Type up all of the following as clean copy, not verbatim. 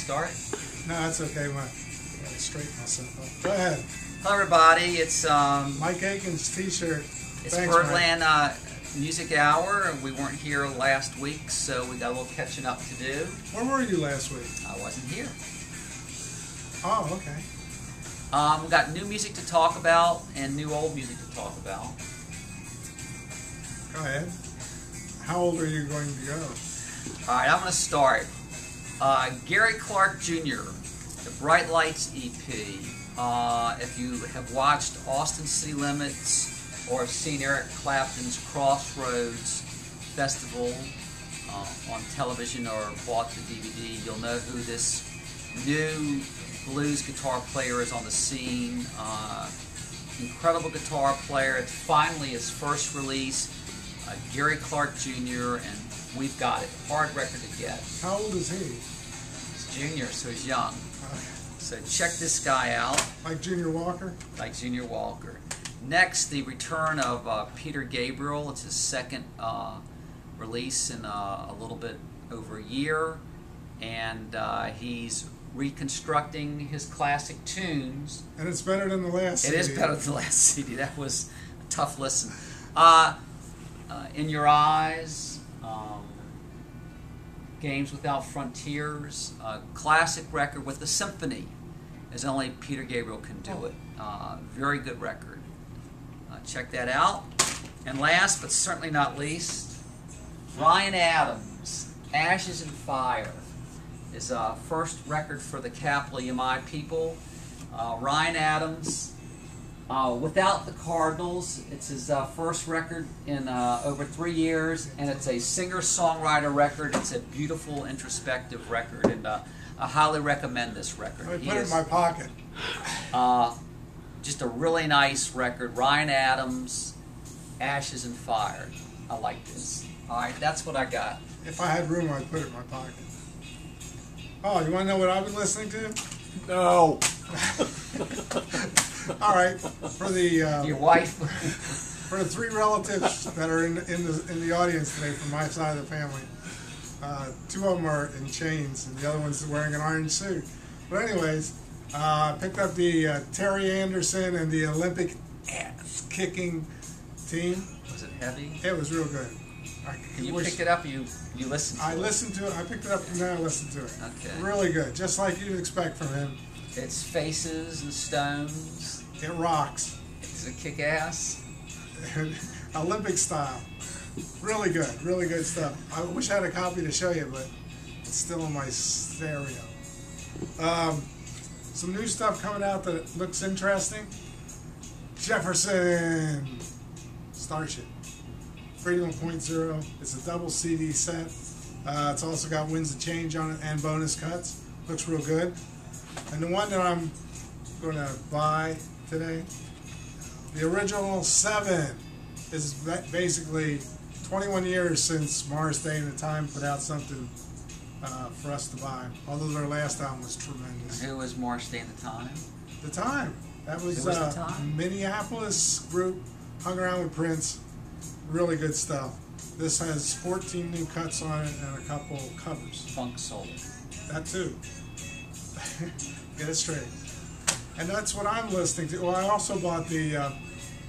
start? No, that's okay. I gotta straighten myself up. Go ahead. Hello, everybody. It's Mike Aiken's T-shirt. it's Thanks, Birdland Music Hour. We weren't here last week, so we got a little catching up to do. Where were you last week? I wasn't here. Oh, okay. We got new music to talk about and new old music to talk about. Go ahead. How old are you going to go? All right, I'm going to start. Gary Clark Jr., the Bright Lights EP. If you have watched Austin City Limits or have seen Eric Clapton's Crossroads Festival on television or bought the DVD, you'll know who this new blues guitar player is on the scene. Incredible guitar player. It's finally his first release. Gary Clark Jr. and We've Got It. Hard record to get. How old is he? He's junior, so he's young. So check this guy out. Like Junior Walker? Like Junior Walker. Next, the return of Peter Gabriel. It's his second release in a little bit over a year. And he's reconstructing his classic tunes. And it's better than the last CD. It is better than the last CD. That was a tough listen. In Your Eyes, Games Without Frontiers, classic record with the symphony, as only Peter Gabriel can do it. Very good record. Check that out. And last, but certainly not least, Ryan Adams, Ashes and Fire, is first record for the Capital EMI people. Ryan Adams, without the Cardinals, it's his first record in over 3 years, and it's a singer-songwriter record. It's a beautiful, introspective record, and I highly recommend this record. I put it in my pocket. Just a really nice record. Ryan Adams, Ashes and Fire. I like this. All right, that's what I got. If I had room, I'd put it in my pocket. Oh, you want to know what I've been listening to? No. All right, for the Your wife. for the three relatives that are in the audience today from my side of the family, two of them are in chains, and the other one's wearing an orange suit. But anyways, I picked up the Terry Anderson and the Olympic ass-kicking team. Was it heavy? It was real good. You picked it up or you listened to it? I listened to it. I picked it up and then I listened to it. Okay. Really good, just like you'd expect from him. It's Faces and Stones. It rocks. It's a kick-ass. Olympic style. Really good stuff. I wish I had a copy to show you, but it's still in my stereo. Some new stuff coming out that looks interesting. Jefferson Starship 31.0. It's a double CD set. It's also got Winds of Change on it and bonus cuts. Looks real good. And the one that I'm going to buy today, the original 7, is basically 21 years since Morris Day and the Time put out something for us to buy. Although their last album was tremendous. Who was Morris Day and the Time? The Time. That was The Time? Minneapolis group, hung around with Prince. Really good stuff. This has 14 new cuts on it and a couple covers. Funk Soul. That too. Get it straight. And that's what I'm listening to. Well, I also bought the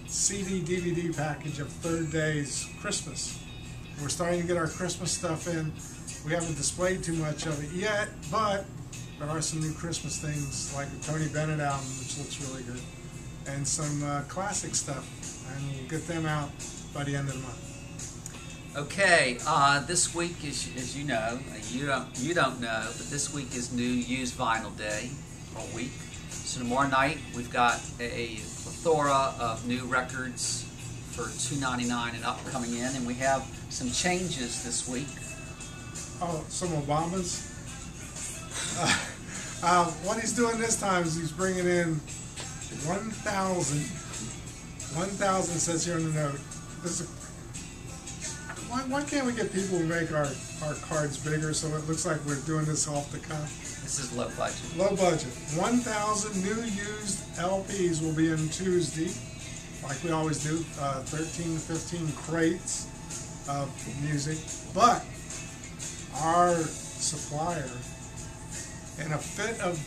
CD DVD package of Third Day's Christmas. We're starting to get our Christmas stuff in. We haven't displayed too much of it yet, but there are some new Christmas things like the Tony Bennett album, which looks really good, and some classic stuff, and we'll get them out by the end of the month. Okay, this week, as you know, you don't know, but this week is New Used Vinyl Day, or week. So tomorrow night we've got a plethora of new records for $2.99 and up coming in, and we have some changes this week. Oh, some Obamas. What he's doing this time is he's bringing in 1,000. 1,000 says here on the note. This is why can't we get people to make our cards bigger so it looks like we're doing this off the cuff? This is low budget. Low budget. 1,000 new used LPs will be in Tuesday, like we always do. 13 to 15 crates of music. But our supplier in a fit of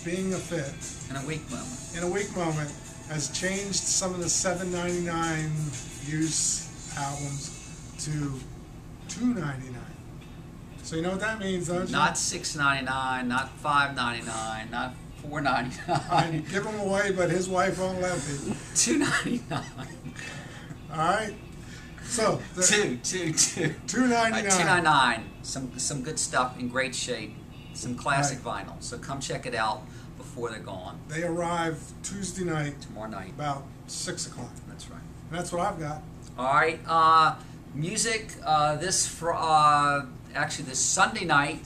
being a fit, In a weak moment. in a weak moment, has changed some of the $7.99 used albums to $2.99. So you know what that means, don't you? Not $6.99, not $5.99, not $4.99. I give them away, but his wife won't let me. $2.99. All right. So Two. $2.99. $2.99. Some good stuff in great shape. Some classic vinyl. So come check it out before they're gone. They arrive Tuesday night, Tomorrow night. about 6 o'clock. That's right. And that's what I've got. All right. Music. Actually, this Sunday night,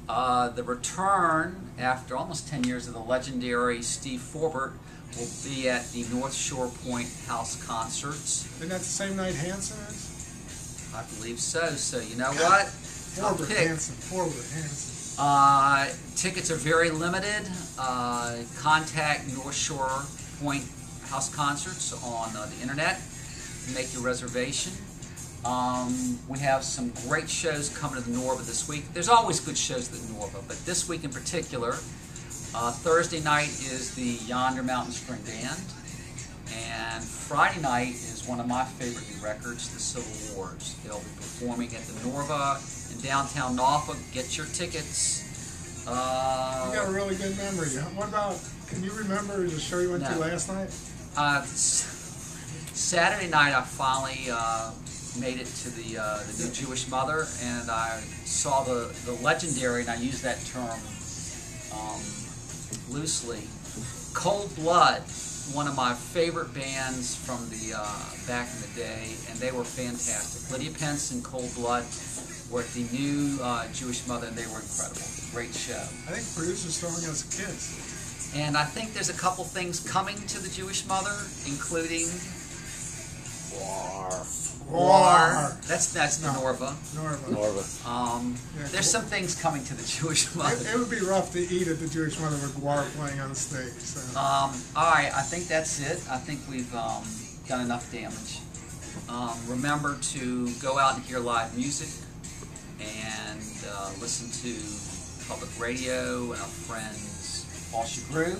the return after almost 10 years of the legendary Steve Forbert will be at the North Shore Point House Concerts. Isn't that the same night Hanson is? I believe so. So you know what? Forbert Hanson. Tickets are very limited. Contact North Shore Point House Concerts on the internet to make your reservation. We have some great shows coming to the Norva this week. There's always good shows at the Norva, but this week in particular, Thursday night is the Yonder Mountain String Band, and Friday night is one of my favorite new records, the Civil Wars. They'll be performing at the Norva in downtown Norfolk. Get your tickets. You got a really good memory. What about, can you remember the show you went to last night? Saturday night I finally made it to the new Jewish Mother, and I saw the legendary, and I use that term loosely, Cold Blood, one of my favorite bands from the back in the day, and they were fantastic. Lydia Pence and Cold Blood were at the new Jewish Mother, and they were incredible. Great show. I think producer's throwing us a kiss. And I think there's a couple things coming to the Jewish Mother, including War. That's the Norva. There's some things coming to the Jewish Mother. It would be rough to eat at the Jewish Mother with Guar playing on the stage. So. All right, I think that's it. I think we've done enough damage. Remember to go out and hear live music and listen to public radio and our friends Paul Shagru,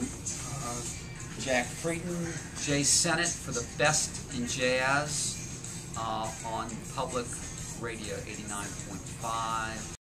Jack Frieden, Jay Sennett for the best in jazz on public radio 89.5.